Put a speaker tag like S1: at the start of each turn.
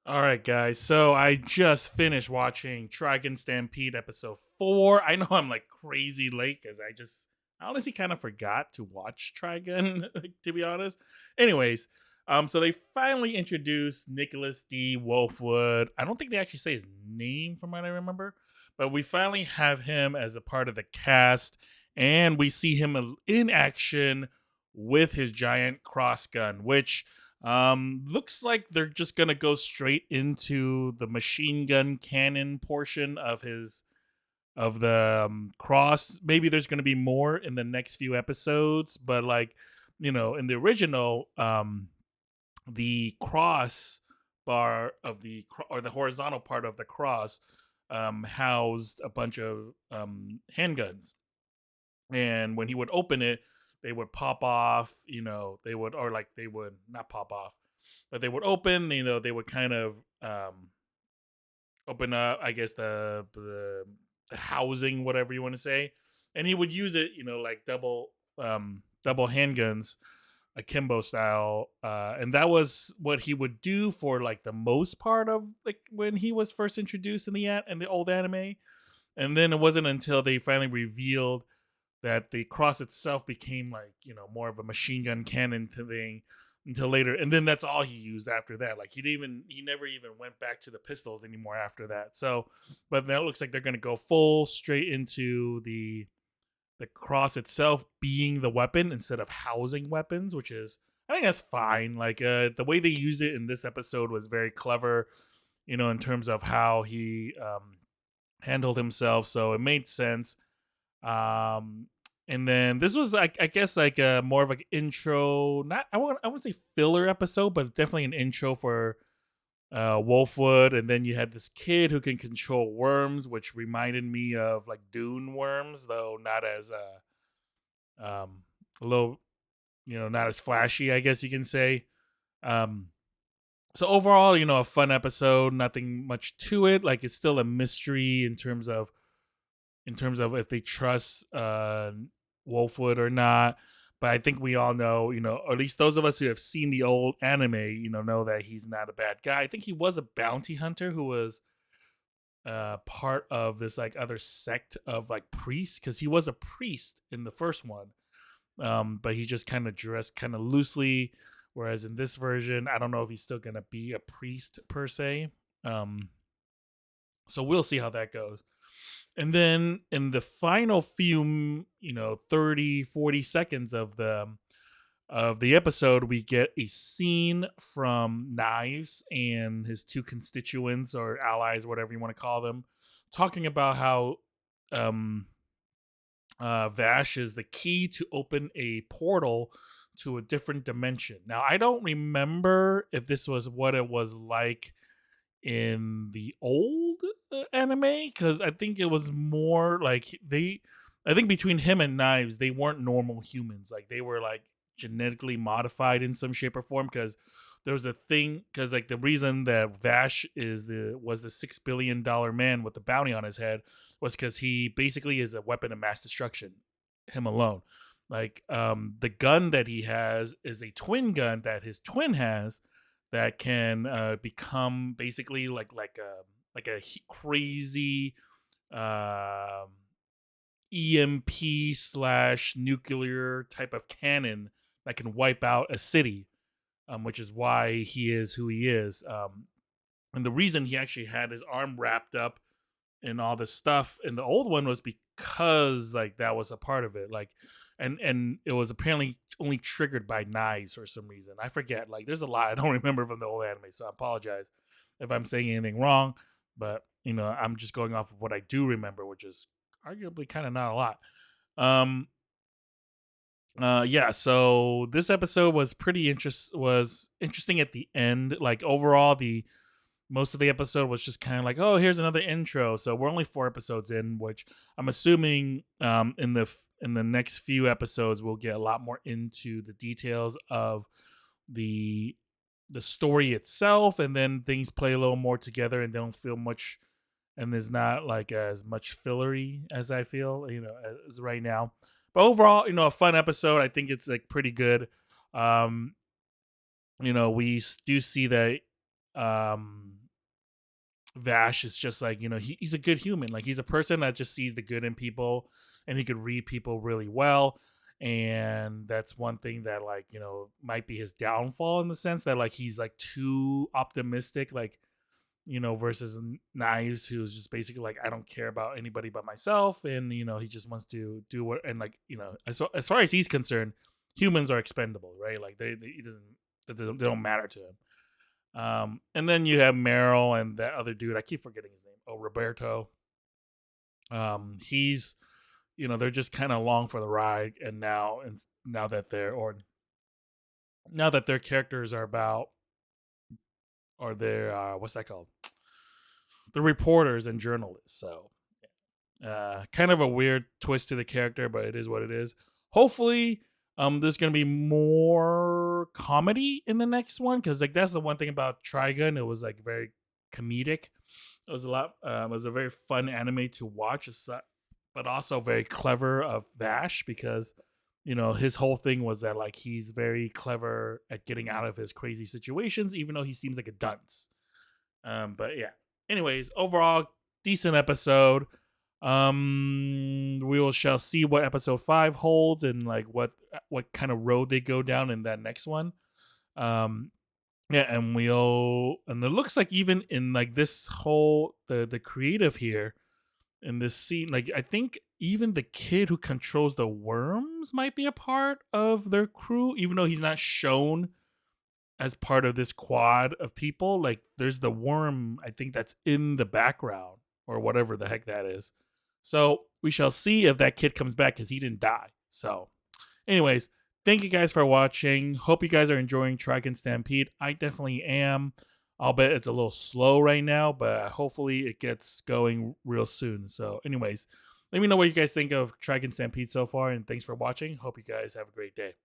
S1: All right, guys. So I just finished watching Trigun Stampede episode 4. I know I'm like crazy late because I honestly kind of forgot to watch Trigun, to be honest. Anyways, so they finally introduced Nicholas D. Wolfwood. I don't think they actually say his name from what I remember, but we finally have him as a part of the cast, and we see him in action with his giant cross gun, which looks like they're just gonna go straight into the machine gun cannon portion of the cross. Maybe there's gonna be more in the next few episodes, but like in the original, the cross bar of or the horizontal part of the cross housed a bunch of handguns, and when he would open it, they would pop off. They would not pop off, but they would open. They would kind of open up, I guess, the housing, whatever you want to say, and he would use it, like double handguns, akimbo style, and that was what he would do for like the most part of like when he was first introduced in the old anime. And then it wasn't until they finally revealed that the cross itself became like more of a machine gun cannon thing until later, and then that's all he used after that. Like he never even went back to the pistols anymore after that. So, but now it looks like they're going to go full straight into the cross itself being the weapon instead of housing weapons, which is, I think that's fine. Like the way they used it in this episode was very clever, in terms of how he handled himself, so it made sense. um and then this was, I guess, like a more of like intro, not, I wouldn't say filler episode, but definitely an intro for Wolfwood. And then you had this kid who can control worms, which reminded me of like Dune worms, though not as a little, not as flashy, I guess you can say. um so overall, a fun episode, nothing much to it. Like, it's still a mystery in terms of if they trust Wolfwood or not. But I think we all know, or at least those of us who have seen the old anime, know that he's not a bad guy. I think he was a bounty hunter who was part of this like other sect of like priests, because he was a priest in the first one. But he just kind of dressed kind of loosely. Whereas in this version, I don't know if he's still gonna be a priest per se. Um, so we'll see how that goes. And then in the final few, 30, 40 seconds of the episode, we get a scene from Knives and his two constituents or allies, whatever you want to call them, talking about how um, Vash is the key to open a portal to a different dimension. Now, I don't remember if this was what it was like in the old anime, because I think it was more like I think between him and Knives, they weren't normal humans. Like, they were like genetically modified in some shape or form, because there was a thing, because like the reason that Vash was the $6 billion man with the bounty on his head was because he basically is a weapon of mass destruction, him alone. Like, the gun that he has is a twin gun that his twin has, that can become basically like a crazy um EMP slash nuclear type of cannon that can wipe out a city, which is why he is who he is. And the reason he actually had his arm wrapped up and all this stuff in the old one was because like that was a part of it. Like, and it was apparently only triggered by knives for some reason. I forget. Like, there's a lot I don't remember from the old anime, so I apologize if I'm saying anything wrong. But I'm just going off of what I do remember, which is arguably kind of not a lot. um yeah, so this episode was interesting at the end. Like, overall, the most of the episode was just kind of like, oh, here's another intro. So we're only 4 episodes in, which I'm assuming in the next few episodes we'll get a lot more into the details of the the story itself, and then things play a little more together and don't feel much, and there's not like as much fillery as I feel, as right now. But overall, a fun episode. I think it's like pretty good. Um, we do see that Vash is just like, he's a good human. Like, he's a person that just sees the good in people, and he could read people really well. And that's one thing that, like, might be his downfall, in the sense that, like, he's like too optimistic, like, versus Knives, who's just basically like, I don't care about anybody but myself, and he just wants to do what, and like, as far as he's concerned, humans are expendable, right? Like, they he doesn't they don't matter to him. And then you have Meryl and that other dude. I keep forgetting his name. Oh, Roberto. He's, they're just kind of along for the ride, and now that now that their characters are about, or they're what's that called? The reporters and journalists. So, kind of a weird twist to the character, but it is what it is. Hopefully, there's gonna be more comedy in the next one, because like that's the one thing about Trigun. It was like very comedic. It was a lot. It was a very fun anime to watch, but also very clever of Vash, because his whole thing was that, like, he's very clever at getting out of his crazy situations, even though he seems like a dunce. But yeah. Anyways, overall, decent episode. We will shall see what episode 5 holds, and like what kind of road they go down in that next one. Um, yeah, and it looks like, even in like this whole the creative here in this scene, like, I think even the kid who controls the worms might be a part of their crew, even though he's not shown as part of this quad of people. Like, there's the worm, I think, that's in the background, or whatever the heck that is. So we shall see if that kid comes back, because he didn't die. So, anyways, thank you guys for watching. Hope you guys are enjoying Trigun Stampede. I definitely am. I'll bet it's a little slow right now, but hopefully it gets going real soon. So, anyways, let me know what you guys think of Trigun Stampede so far, and thanks for watching. Hope you guys have a great day.